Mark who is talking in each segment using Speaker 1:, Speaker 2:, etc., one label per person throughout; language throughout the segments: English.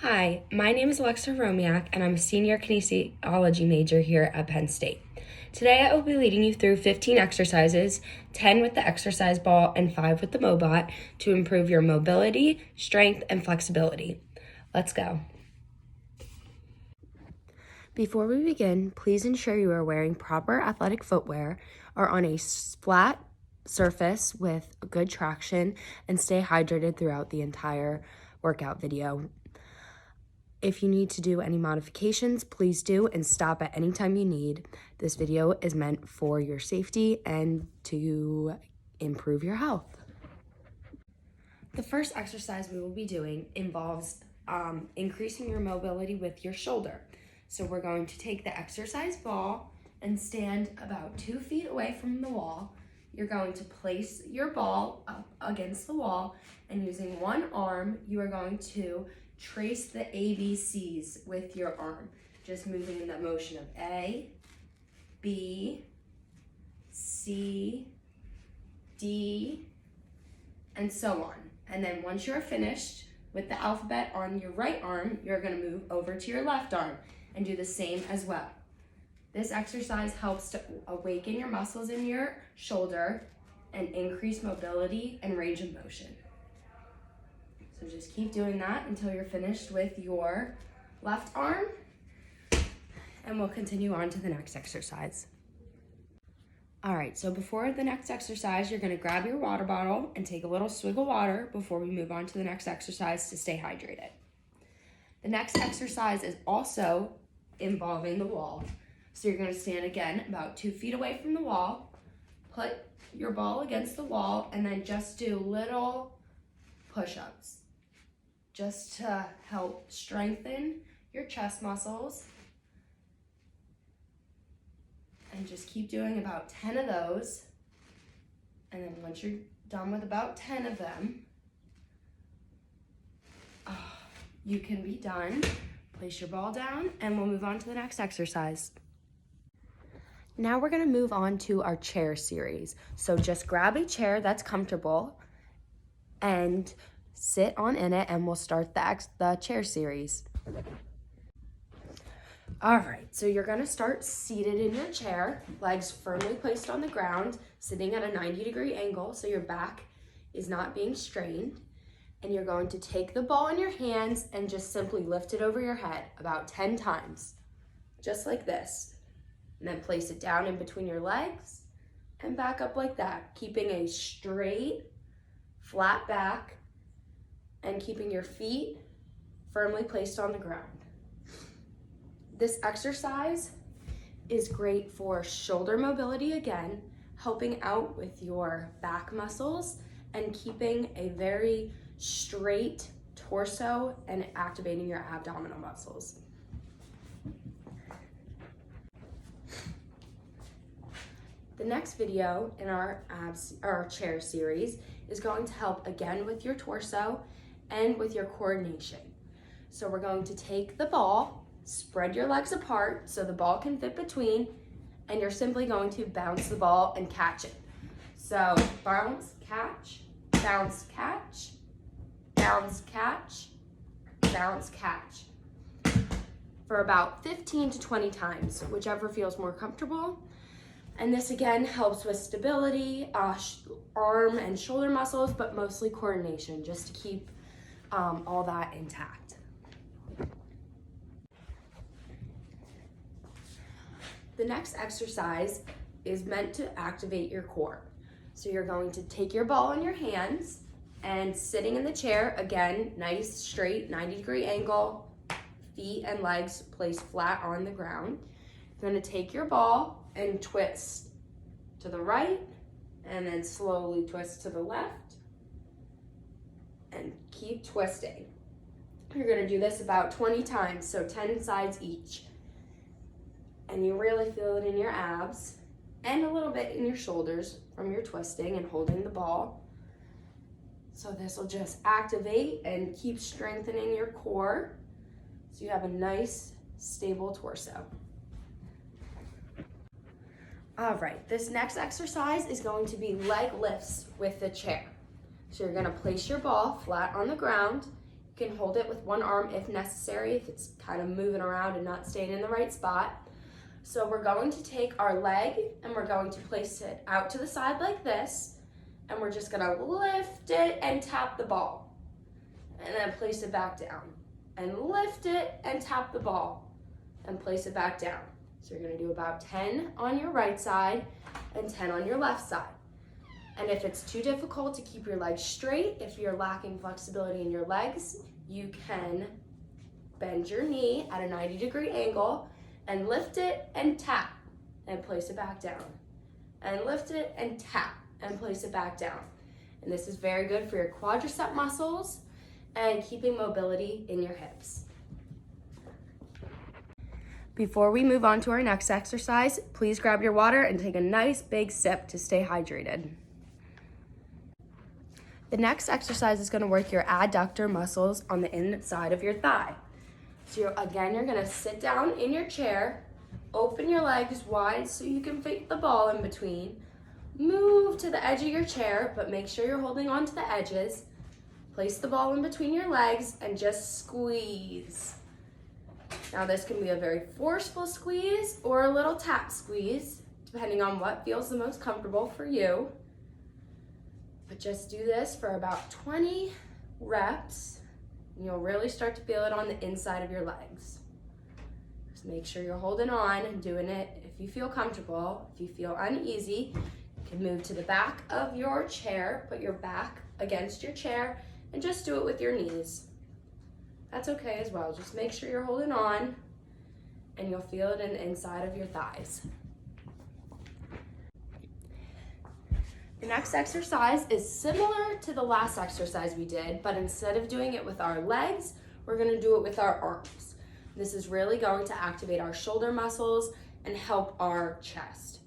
Speaker 1: Hi, my name is Alexa Romiak, and I'm a senior kinesiology major here at Penn State. Today, I will be leading you through 15 exercises, 10 with the exercise ball and 5 with the Mobot, to improve your mobility, strength, and flexibility. Let's go. Before we begin, please ensure you are wearing proper athletic footwear, are on a flat surface with good traction, and stay hydrated throughout the entire workout video. If you need to do any modifications, please do and stop at any time you need. This video is meant for your safety and to improve your health. The first exercise we will be doing involves increasing your mobility with your shoulder. So we're going to take the exercise ball and stand about 2 feet away from the wall. You're going to place your ball up against the wall, and using one arm, you are going to trace the ABCs with your arm, just moving in that motion of A, B, C, D, and so on. And then once you're finished with the alphabet on your right arm, you're going to move over to your left arm and do the same as well. This exercise helps to awaken your muscles in your shoulder and increase mobility and range of motion. So just keep doing that until you're finished with your left arm, and we'll continue on to the next exercise. All right, so before the next exercise, you're gonna grab your water bottle and take a little swig of water before we move on to the next exercise to stay hydrated. The next exercise is also involving the wall. So you're gonna stand again about 2 feet away from the wall, put your ball against the wall, and then just do little push-ups, just to help strengthen your chest muscles. And just keep doing about 10 of those. And then once you're done with about 10 of them, you can be done. Place your ball down, and we'll move on to the next exercise. Now we're gonna move on to our chair series. So just grab a chair that's comfortable and sit on in it, and we'll start the chair series. All right, so you're gonna start seated in your chair, legs firmly placed on the ground, sitting at a 90-degree angle so your back is not being strained. And you're going to take the ball in your hands and just simply lift it over your head about 10 times, just like this. And then place it down in between your legs and back up like that, keeping a straight, flat back and keeping your feet firmly placed on the ground. This exercise is great for shoulder mobility again, helping out with your back muscles and keeping a very straight torso and activating your abdominal muscles. The next video in our chair series is going to help again with your torso and with your coordination. So we're going to take the ball, spread your legs apart so the ball can fit between, and you're simply going to bounce the ball and catch it. So bounce, catch, bounce, catch, bounce, catch, bounce, catch, for about 15 to 20 times, whichever feels more comfortable. And this again helps with stability, arm and shoulder muscles, but mostly coordination, just to keep all that intact. The next exercise is meant to activate your core. So you're going to take your ball in your hands and sitting in the chair, again, nice straight 90-degree angle, feet and legs placed flat on the ground. You're going to take your ball and twist to the right, and then slowly twist to the left, and keep twisting. You're gonna do this about 20 times, so 10 sides each. And you really feel it in your abs, and a little bit in your shoulders from your twisting and holding the ball. So this will just activate and keep strengthening your core, so you have a nice, stable torso. All right, this next exercise is going to be leg lifts with the chair. So you're gonna place your ball flat on the ground You can hold it with one arm if necessary, if it's kind of moving around and not staying in the right spot. So we're going to take our leg and we're going to place it out to the side like this, and we're just gonna lift it and tap the ball, and then place it back down, and lift it and tap the ball, and place it back down. So you're gonna do about 10 on your right side and 10 on your left side. And if it's too difficult to keep your legs straight, if you're lacking flexibility in your legs, you can bend your knee at a 90-degree angle and lift it and tap and place it back down. And lift it and tap and place it back down. And this is very good for your quadricep muscles and keeping mobility in your hips. Before we move on to our next exercise, please grab your water and take a nice big sip to stay hydrated. The next exercise is going to work your adductor muscles on the inside of your thigh. So you're going to sit down in your chair, open your legs wide so you can fit the ball in between, move to the edge of your chair, but make sure you're holding on to the edges, place the ball in between your legs, and just squeeze. Now this can be a very forceful squeeze or a little tap squeeze, depending on what feels the most comfortable for you. But just do this for about 20 reps, and you'll really start to feel it on the inside of your legs. Just make sure you're holding on and doing it if you feel comfortable. If you feel uneasy, you can move to the back of your chair, put your back against your chair, and just do it with your knees. That's okay as well. Just make sure you're holding on, and you'll feel it in the inside of your thighs. The next exercise is similar to the last exercise we did, but instead of doing it with our legs, we're gonna do it with our arms. This is really going to activate our shoulder muscles and help our chest.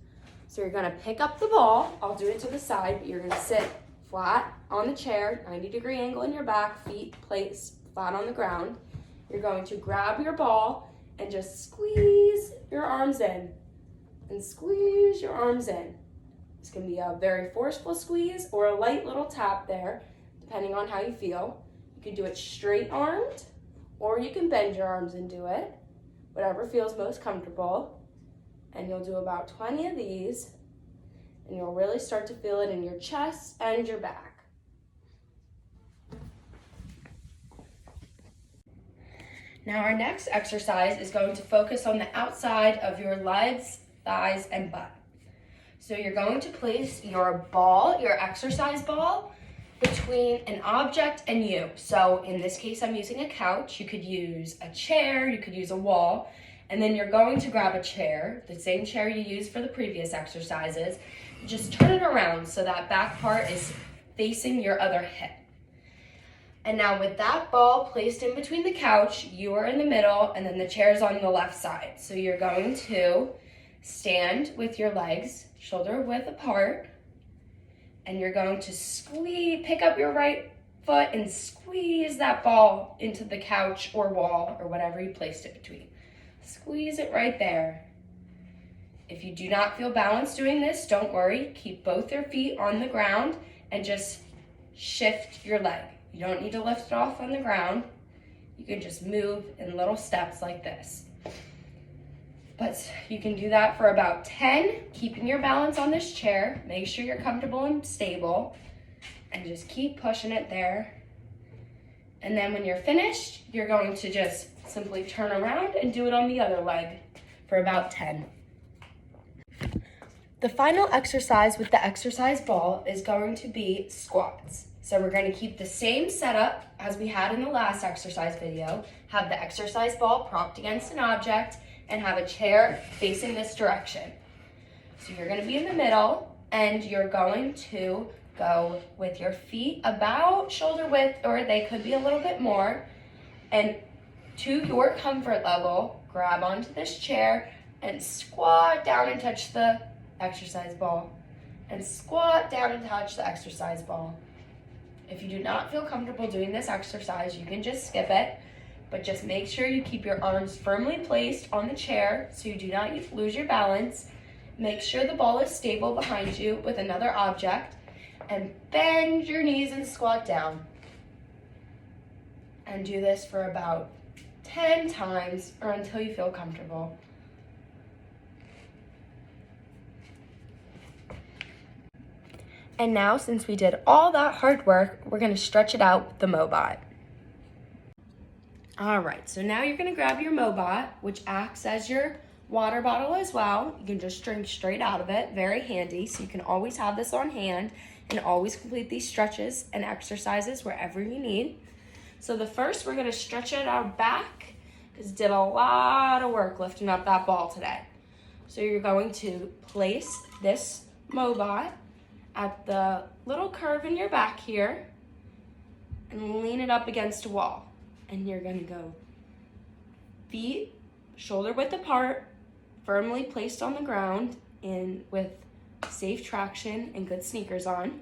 Speaker 1: So you're gonna pick up the ball. I'll do it to the side, but you're gonna sit flat on the chair, 90-degree angle in your back, feet placed flat on the ground. You're going to grab your ball and just squeeze your arms in, and squeeze your arms in. This can be a very forceful squeeze or a light little tap there, depending on how you feel. You can do it straight armed, or you can bend your arms and do it, whatever feels most comfortable. And you'll do about 20 of these, and you'll really start to feel it in your chest and your back. Now our next exercise is going to focus on the outside of your legs, thighs, and butt. So you're going to place your ball, your exercise ball, between an object and you. So in this case, I'm using a couch. You could use a chair, you could use a wall, and then you're going to grab a chair, the same chair you used for the previous exercises. Just turn it around so that back part is facing your other hip. And now with that ball placed in between the couch, you are in the middle, and then the chair's on the left side. So you're going to stand with your legs shoulder width apart, and you're going to pick up your right foot and squeeze that ball into the couch or wall or whatever you placed it between. Squeeze it right there. If you do not feel balanced doing this, don't worry. Keep both your feet on the ground and just shift your leg. You don't need to lift it off on the ground. You can just move in little steps like this. But you can do that for about 10, keeping your balance on this chair. Make sure you're comfortable and stable, and just keep pushing it there. And then when you're finished, you're going to just simply turn around and do it on the other leg for about 10. The final exercise with the exercise ball is going to be squats. So we're going to keep the same setup as we had in the last exercise video, have the exercise ball propped against an object, and have a chair facing this direction. So you're going to be in the middle, and you're going to go with your feet about shoulder width, or they could be a little bit more, and to your comfort level, grab onto this chair and squat down and touch the exercise ball, and squat down and touch the exercise ball. If you do not feel comfortable doing this exercise, you can just skip it, but just make sure you keep your arms firmly placed on the chair so you do not lose your balance. Make sure the ball is stable behind you with another object, and bend your knees and squat down. And do this for about 10 times or until you feel comfortable. And now, since we did all that hard work, we're gonna stretch it out with the Mobot. All right, so now you're gonna grab your Mobot, which acts as your water bottle as well. You can just drink straight out of it, very handy, so you can always have this on hand and always complete these stretches and exercises wherever you need. So the first, we're gonna stretch out our back, because did a lot of work lifting up that ball today. So you're going to place this Mobot at the little curve in your back here and lean it up against a wall. And you're gonna go feet shoulder width apart, firmly placed on the ground and with safe traction and good sneakers on.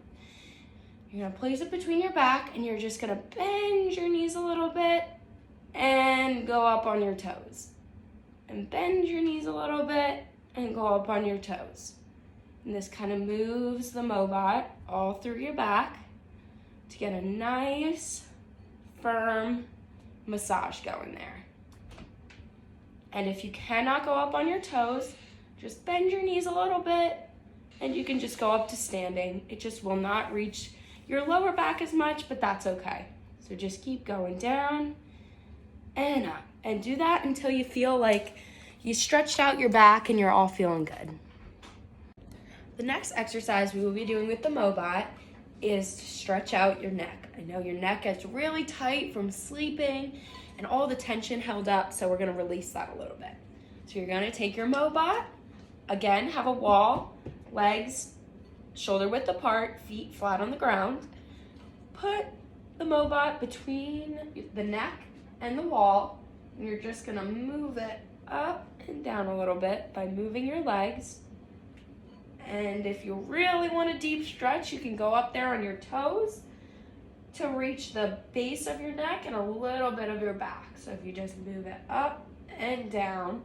Speaker 1: You're gonna place it between your back and you're just gonna bend your knees a little bit and go up on your toes. And bend your knees a little bit and go up on your toes. And this kind of moves the Mobot all through your back to get a nice, firm massage going there. And if you cannot go up on your toes, just bend your knees a little bit and you can just go up to standing. It just will not reach your lower back as much, but that's okay. So just keep going down and up. And do that until you feel like you stretched out your back and you're all feeling good. The next exercise we will be doing with the Mobot is to stretch out your neck. I know your neck is really tight from sleeping and all the tension held up, so we're gonna release that a little bit. So you're gonna take your Mobot, again, have a wall, legs shoulder width apart, feet flat on the ground. Put the Mobot between the neck and the wall, and you're just gonna move it up and down a little bit by moving your legs. And if you really want a deep stretch, you can go up there on your toes to reach the base of your neck and a little bit of your back. So if you just move it up and down,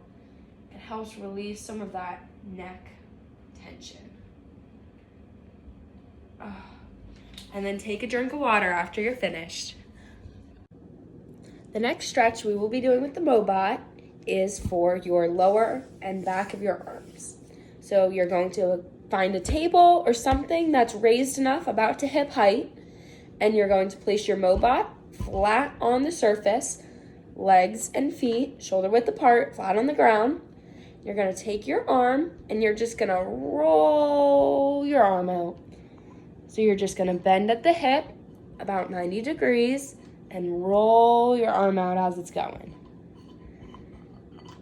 Speaker 1: it helps release some of that neck tension. And then take a drink of water after you're finished. The next stretch we will be doing with the Mobot is for your lower and back of your arms. So you're going to find a table or something that's raised enough about to hip height, and you're going to place your Mobot flat on the surface, legs and feet shoulder width apart, flat on the ground. You're gonna take your arm and you're just gonna roll your arm out. So you're just gonna bend at the hip about 90 degrees and roll your arm out as it's going.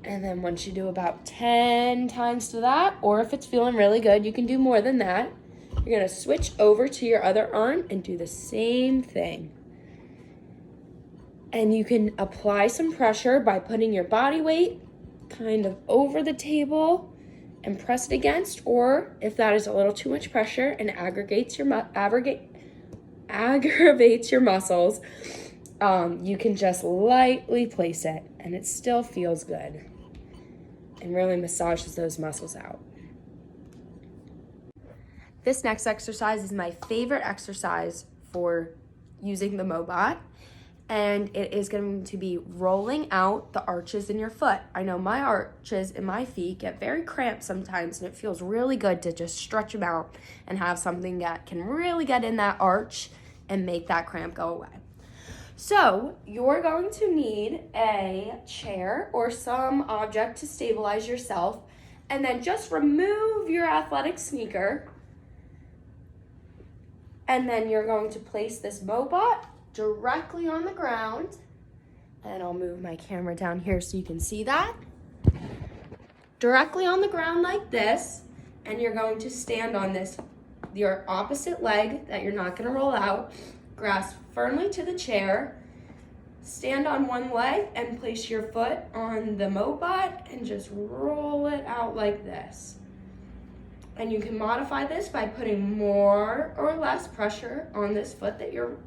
Speaker 1: And then once you do about 10 times to that, or if it's feeling really good, you can do more than that. You're gonna switch over to your other arm and do the same thing. And you can apply some pressure by putting your body weight kind of over the table and press it against, or if that is a little too much pressure and aggravates your muscles, you can just lightly place it and it still feels good and really massages those muscles out. This next exercise is my favorite exercise for using the Mobot, and it is going to be rolling out the arches in your foot. I know my arches in my feet get very cramped sometimes, and it feels really good to just stretch them out and have something that can really get in that arch and make that cramp go away. So you're going to need a chair or some object to stabilize yourself, and then just remove your athletic sneaker, and then you're going to place this Mobot directly on the ground, and I'll move my camera down here so you can see that. Directly on the ground like this, and you're going to stand on this, your opposite leg that you're not gonna roll out, grasp firmly to the chair, stand on one leg and place your foot on the Mobot and just roll it out like this. And you can modify this by putting more or less pressure on this foot that you're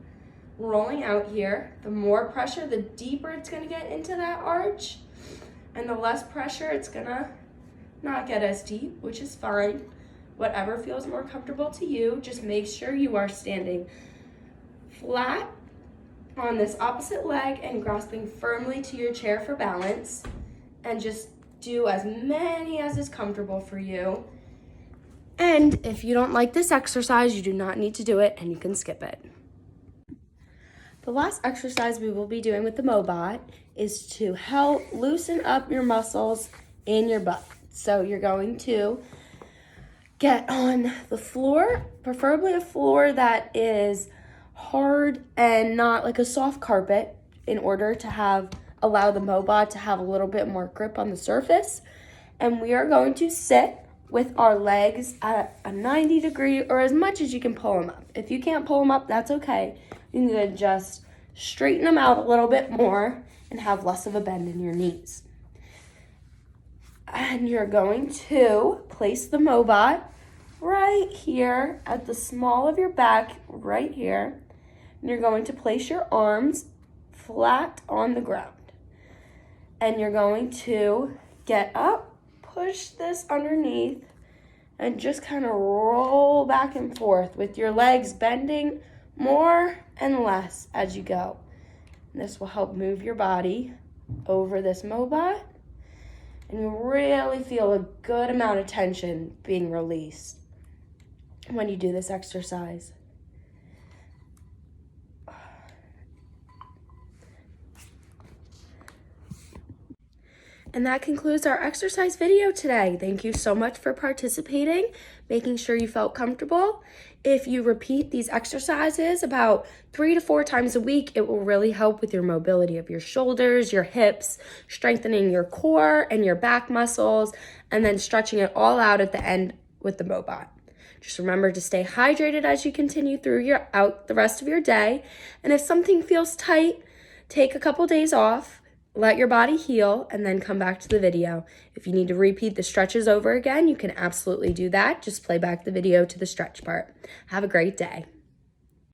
Speaker 1: rolling out here. The more pressure, the deeper it's gonna get into that arch, and the less pressure, it's gonna not get as deep, which is fine. Whatever feels more comfortable to you, just make sure you are standing flat on this opposite leg and grasping firmly to your chair for balance, and just do as many as is comfortable for you. And if you don't like this exercise, you do not need to do it and you can skip it. The last exercise we will be doing with the Mobot is to help loosen up your muscles in your butt. So you're going to get on the floor, preferably a floor that is hard and not like a soft carpet, in order to allow the Mobot to have a little bit more grip on the surface. And we are going to sit with our legs at a 90 degree, or as much as you can pull them up. If you can't pull them up, that's okay. You can just straighten them out a little bit more and have less of a bend in your knees. And you're going to place the Mobot right here at the small of your back, right here. And you're going to place your arms flat on the ground. And you're going to get up, push this underneath, and just kind of roll back and forth with your legs bending more and less as you go. And this will help move your body over this Mobot, and you really feel a good amount of tension being released when you do this exercise. And that concludes our exercise video today. Thank you so much for participating, making sure you felt comfortable. If you repeat these exercises about 3 to 4 times a week, it will really help with your mobility of your shoulders, your hips, strengthening your core and your back muscles, and then stretching it all out at the end with the Mobot. Just remember to stay hydrated as you continue through the rest of your day. And if something feels tight, take a couple days off. Let your body heal, and then come back to the video. If you need to repeat the stretches over again, you can absolutely do that. Just play back the video to the stretch part. Have a great day.